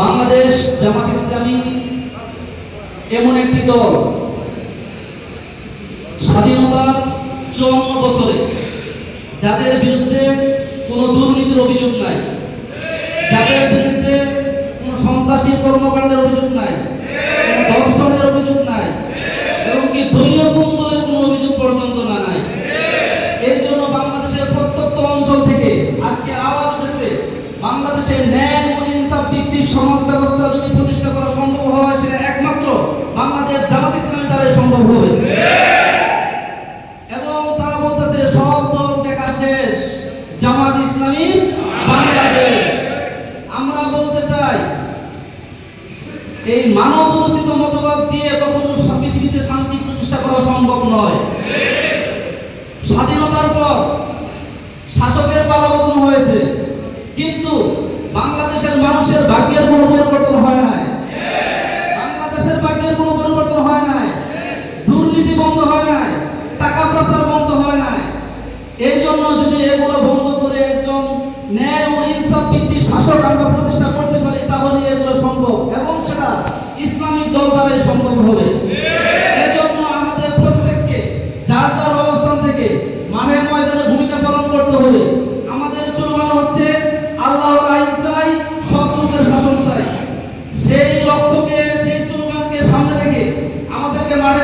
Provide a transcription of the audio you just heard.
বাংলাদেশ জামাত ইসলামী এমন একটি দল স্বাধীনতার 54 বছরে যাদের বিরুদ্ধে কোনো দুর্নীতির অভিযোগ নাই, যাদের বিরুদ্ধে কোনো সন্ত্রাসী কর্মকাণ্ডের অভিযোগ নাই, কোনো ধর্ষণের অভিযোগ নাই, এবং কি দলীয় কুন্দলের কোনো অভিযোগ পর্যন্ত নাই। এই জন্য বাংলাদেশের প্রত্যন্ত অঞ্চল থেকে আজকে আওয়াজ উঠেছে, বাংলাদেশের ন্যায় ও ইনসাফ ভিত্তিক সমাজ ব্যবস্থা যদি প্রতিষ্ঠা করা সম্ভব হয়, সেটা একমাত্র বাংলাদেশ জামাত ইসলামী দ্বারাই সম্ভব হবে। এবং তারা বলতেছে সব দল দেখা শেষ, জামাত ইসলামী বাংলাদেশ। আমরা বলতে চাই, এই মানব রচিত মতবাদ দিয়ে কখনো পৃথিবীতে শান্তি প্রতিষ্ঠা করা সম্ভব নয়। স্বাধীনতার পর শাসকের পালাবদল হয়েছে, কিন্তু বাংলাদেশের মানুষের ভাগ্যের কোনো পরিবর্তন হয় নাই। বাংলাদেশের ভাগ্যের কোনো পরিবর্তন হয় নাই, দুর্নীতি বন্ধ হয় নাই, টাকা পাচার বন্ধ হয় নাই। এই জন্য যদি এগুলো বন্ধ করে একজন ন্যায় ও ইনসাফ ভিত্তিক শাসক আমরা প্রতিষ্ঠা করতে পারি, তাহলে এগুলো সম্ভব, এবং সেটা ইসলামিক দল দ্বারাই সম্ভব হবে। এই জন্য আমাদের প্রত্যেককে যার যার অবস্থান থেকে মাঠে ময়দানে ভূমিকা পালন করতে হবে। আমাদের স্লোগান হচ্ছে আল্লাহর আইন চাই, শত্রুদের শাসন চাই। সেই লক্ষ্যকে, সেই স্লোগানকে সামনে রেখে আমাদেরকে মাঠে